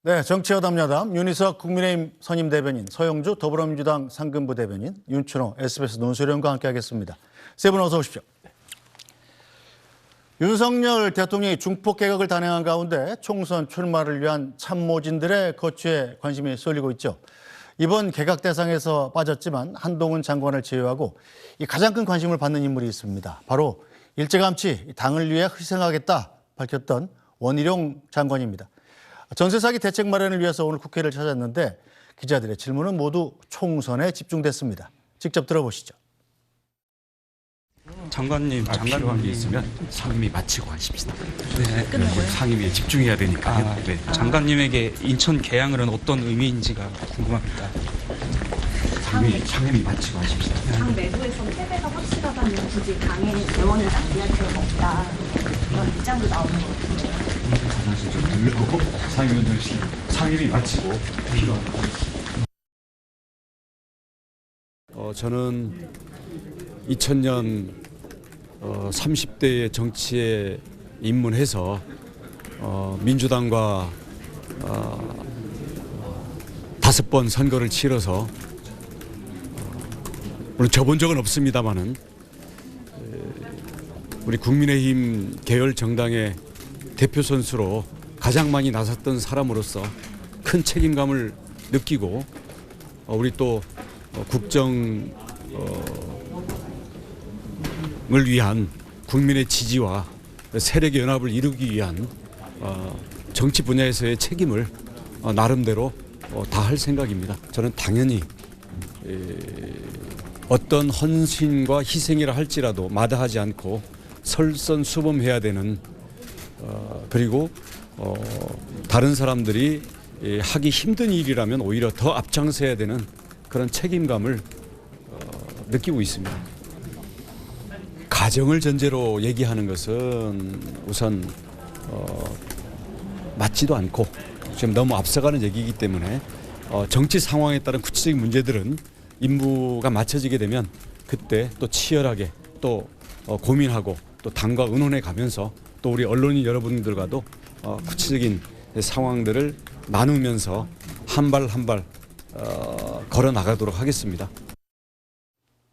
네, 정치여담야담 윤희석 국민의힘 선임 대변인, 서영주 더불어민주당 상근부 대변인, 윤춘호 SBS 논설위원과 함께하겠습니다. 세 분 어서 오십시오. 윤석열 대통령이 중폭 개혁을 단행한 가운데 총선 출마를 위한 참모진들의 거취에 관심이 쏠리고 있죠. 이번 개각 대상에서 빠졌지만 한동훈 장관을 제외하고 가장 큰 관심을 받는 인물이 있습니다. 바로 일찌감치 당을 위해 희생하겠다 밝혔던 원희룡 장관입니다. 전세 사기 대책 마련을 위해서 오늘 국회를 찾았는데 기자들의 질문은 모두 총선에 집중됐습니다. 직접 들어보시죠. 장관님, 필요한 게 있으면 상임위 마치고 하십시다. 네, 끝나고요? 상임위에 집중해야 되니까요. 네. 장관님에게 인천 개항은 어떤 의미인지가 궁금합니다. 상임위 마치고 하십시다. 당 내부에서 패배가 확실하다면 굳이 당의 재원을 낭비할 필요가 없다. 이런 입장도 나오는 것 같은데요. 화장실 좀 들르고 상임위 마치고 필요한 거. 저는 2000년 30대의 정치에 입문해서 민주당과 5번 선거를 치러서 물론 져본 적은 없습니다만은 우리 국민의힘 계열 정당의 대표 선수로 가장 많이 나섰던 사람으로서 큰 책임감을 느끼고 우리 또 국정을 위한 국민의 지지와 세력의 연합을 이루기 위한 정치 분야에서의 책임을 나름대로 다할 생각입니다. 저는 당연히 어떤 헌신과 희생이라 할지라도 마다하지 않고 설선수범해야 되는 그리고 다른 사람들이 하기 힘든 일이라면 오히려 더 앞장서야 되는 그런 책임감을 느끼고 있습니다. 가정을 전제로 얘기하는 것은 우선 맞지도 않고 지금 너무 앞서가는 얘기이기 때문에 정치 상황에 따른 구체적인 문제들은 임무가 맞춰지게 되면 그때 또 치열하게 또 고민하고 또 당과 의논해 가면서 또 우리 언론인 여러분들과도 구체적인 상황들을 나누면서 한 발 한 발 걸어 나가도록 하겠습니다.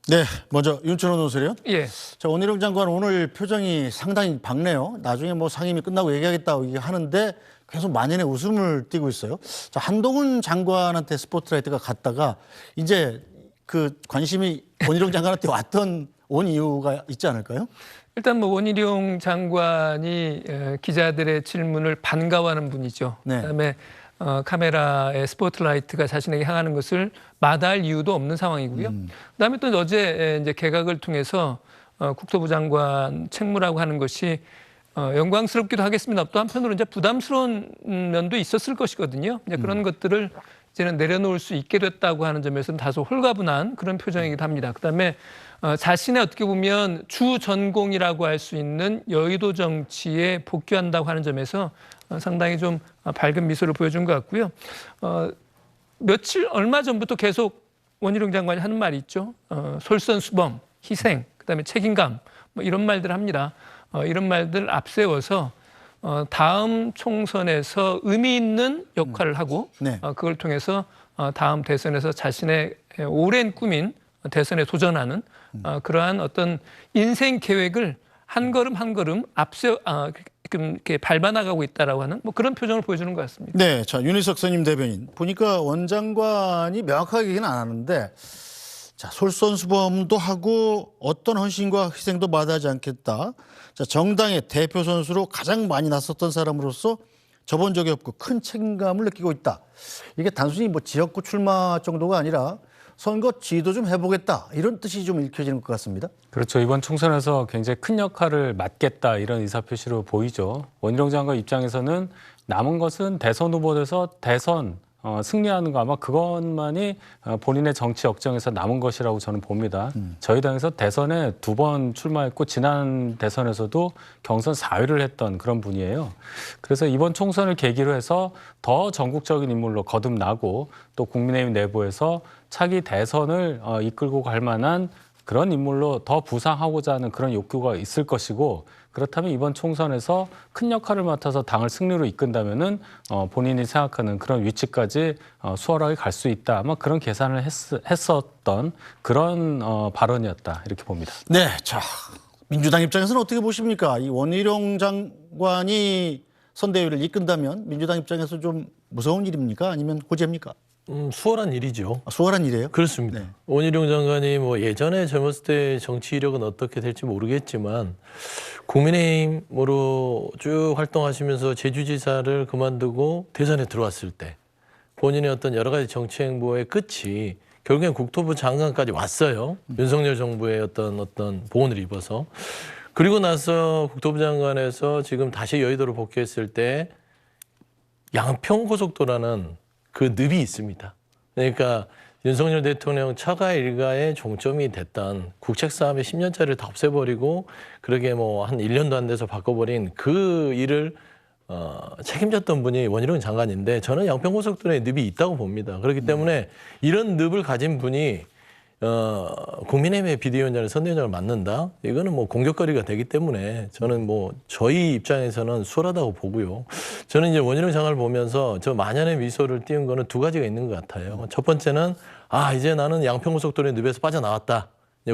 네, 먼저 윤춘호 논설위원. 예. 자, 원희룡 장관 오늘 표정이 상당히 밝네요. 나중에 뭐 상임위 끝나고 얘기하겠다고 하는데 계속 만연의 웃음을 띠고 있어요. 자, 한동훈 장관한테 스포트라이트가 갔다가 이제 그 관심이 원희룡 장관한테 온 이유가 있지 않을까요? 일단 뭐 원희룡 장관이 기자들의 질문을 반가워하는 분이죠. 네. 그다음에 카메라의 스포트라이트가 자신에게 향하는 것을 마다할 이유도 없는 상황이고요. 그다음에 또 어제 이제 개각을 통해서 국토부 장관 책무라고 하는 것이 영광스럽기도 하겠습니다. 또 한편으로 이제 부담스러운 면도 있었을 것이거든요. 이제 그런 것들을 이제는 내려놓을 수 있게 됐다고 하는 점에서는 다소 홀가분한 그런 표정이기도 합니다. 그다음에 자신의 어떻게 보면 주 전공이라고 할 수 있는 여의도 정치에 복귀한다고 하는 점에서 상당히 좀 밝은 미소를 보여준 것 같고요. 얼마 전부터 계속 원희룡 장관이 하는 말이 있죠. 솔선수범, 희생, 그다음에 책임감 뭐 이런 말들 합니다. 이런 말들 앞세워서 다음 총선에서 의미 있는 역할을 하고 네. 그걸 통해서 다음 대선에서 자신의 오랜 꿈인 대선에 도전하는 그러한 어떤 인생 계획을 한 걸음 한 걸음 이렇게 밟아나가고 있다라고 하는 뭐 그런 표정을 보여주는 것 같습니다. 네, 자, 윤희석 선임 대변인. 보니까 원 장관이 명확하게 얘기는 안 하는데 자, 솔선수범도 하고 어떤 헌신과 희생도 마다하지 않겠다. 자, 정당의 대표 선수로 가장 많이 나섰던 사람으로서 져본 적이 없고 큰 책임감을 느끼고 있다. 이게 단순히 뭐 지역구 출마 정도가 아니라 선거 지휘도 좀 해보겠다. 이런 뜻이 좀 읽혀지는 것 같습니다. 그렇죠. 이번 총선에서 굉장히 큰 역할을 맡겠다 이런 의사표시로 보이죠. 원희룡 장관 입장에서는 남은 것은 대선 후보돼서 대선 승리하는 거 아마 그것만이 본인의 정치 역정에서 남은 것이라고 저는 봅니다. 저희 당에서 대선에 2번 출마했고 지난 대선에서도 경선 4위를 했던 그런 분이에요. 그래서 이번 총선을 계기로 해서 더 전국적인 인물로 거듭나고 또 국민의힘 내부에서 차기 대선을 이끌고 갈 만한 그런 인물로 더 부상하고자 하는 그런 욕구가 있을 것이고 그렇다면 이번 총선에서 큰 역할을 맡아서 당을 승리로 이끈다면은 본인이 생각하는 그런 위치까지 수월하게 갈 수 있다. 아마 그런 계산을 했었던 그런 발언이었다 이렇게 봅니다. 네, 자 민주당 입장에서는 어떻게 보십니까? 이 원희룡 장관이 선대위를 이끈다면 민주당 입장에서 좀 무서운 일입니까? 아니면 호재입니까? 수월한 일이죠. 수월한 일이에요? 그렇습니다. 네. 원희룡 장관이 뭐 예전에 젊었을 때 정치 이력은 어떻게 될지 모르겠지만 국민의힘으로 쭉 활동하시면서 제주지사를 그만두고 대선에 들어왔을 때 본인의 어떤 여러 가지 정치 행보의 끝이 결국엔 국토부 장관까지 왔어요. 윤석열 정부의 어떤 보훈을 입어서. 그리고 나서 국토부 장관에서 지금 다시 여의도로 복귀했을 때 양평고속도라는 그 늪이 있습니다. 그러니까 윤석열 대통령 처가 일가의 종점이 됐던 국책사업의 10년짜리를 다 없애버리고 그러게 뭐 한 1년도 안 돼서 바꿔버린 그 일을 책임졌던 분이 원희룡 장관인데 저는 양평고속도로에 늪이 있다고 봅니다. 그렇기 때문에 이런 늪을 가진 분이 국민의힘의 비대위원장을 선대위원장을 맡는다? 이거는 뭐 공격거리가 되기 때문에 저는 뭐 저희 입장에서는 수월하다고 보고요. 저는 이제 원희룡 장관을 보면서 저 만연의 미소를 띄운 거는 두 가지가 있는 것 같아요. 첫 번째는 이제 나는 양평고속도로의 늪에서 빠져나왔다.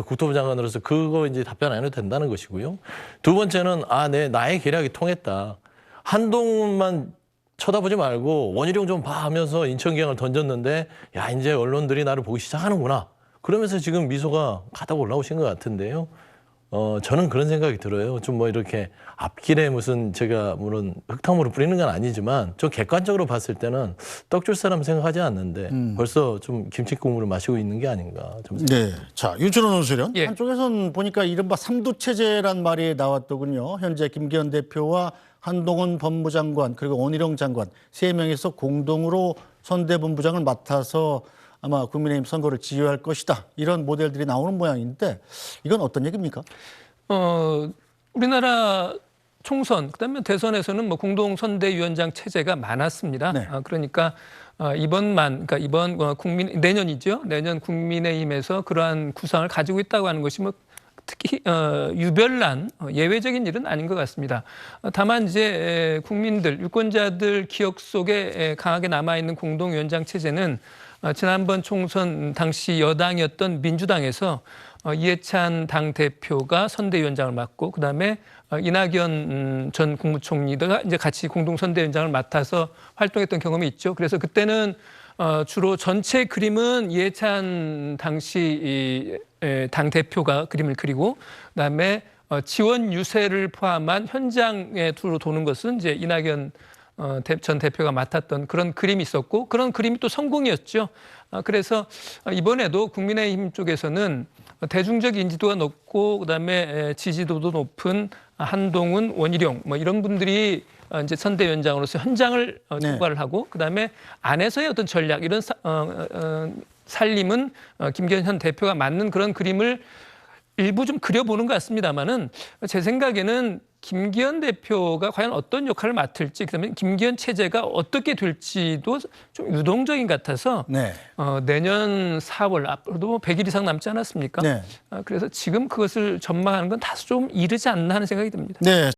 국토부 장관으로서 그거 이제 답변 안 해도 된다는 것이고요. 두 번째는 나의 계략이 통했다. 한동훈만 쳐다보지 말고 원희룡 좀 봐 하면서 인천경을 던졌는데 야 이제 언론들이 나를 보기 시작하는구나. 그러면서 지금 미소가 가닥 올라오신 것 같은데요. 저는 그런 생각이 들어요. 좀 뭐 이렇게 앞길에 무슨 제가 물론 흙탕물을 뿌리는 건 아니지만 좀 객관적으로 봤을 때는 떡줄 사람 생각하지 않는데 벌써 좀 김치 국물을 마시고 있는 게 아닌가. 좀 네. 자, 윤준호 논술위원. 예. 한쪽에선 보니까 이른바 삼두체제란 말이 나왔더군요. 현재 김기현 대표와 한동훈 법무장관 그리고 원희룡 장관 세 명이서 공동으로 선대본부장을 맡아서 아마 국민의힘 선거를 지휘할 것이다. 이런 모델들이 나오는 모양인데 이건 어떤 얘기입니까? 우리나라 총선 그다음에 대선에서는 뭐 공동 선대위원장 체제가 많았습니다. 네. 그러니까 이번 내년이죠. 내년 국민의힘에서 그러한 구상을 가지고 있다고 하는 것이 뭐 특히 유별난 예외적인 일은 아닌 것 같습니다. 다만 이제 국민들 유권자들 기억 속에 강하게 남아 있는 공동위원장 체제는 지난번 총선 당시 여당이었던 민주당에서 이해찬 당대표가 선대위원장을 맡고 그다음에 이낙연 전 국무총리가 이제 같이 공동 선대위원장을 맡아서 활동했던 경험이 있죠. 그래서 그때는 주로 전체 그림은 이해찬 당시 당대표가 그림을 그리고 그다음에 지원 유세를 포함한 현장에 두루 도는 것은 이제 이낙연 전 대표가 맡았던 그런 그림이 있었고 그런 그림이 또 성공이었죠. 그래서 이번에도 국민의힘 쪽에서는 대중적 인지도가 높고 그다음에 지지도도 높은 한동훈, 원희룡 뭐 이런 분들이 이제 선대위원장으로서 현장을 총괄을 하고 그다음에 안에서의 어떤 전략 이런 살림은 김기현 현 대표가 맞는 그런 그림을 일부 좀 그려보는 것 같습니다만은 제 생각에는 김기현 대표가 과연 어떤 역할을 맡을지 그다음에 김기현 체제가 어떻게 될지도 좀 유동적인 것 같아서 네. 내년 4월 앞으로도 100일 이상 남지 않았습니까? 네. 그래서 지금 그것을 전망하는 건 다소 좀 이르지 않나 하는 생각이 듭니다. 네.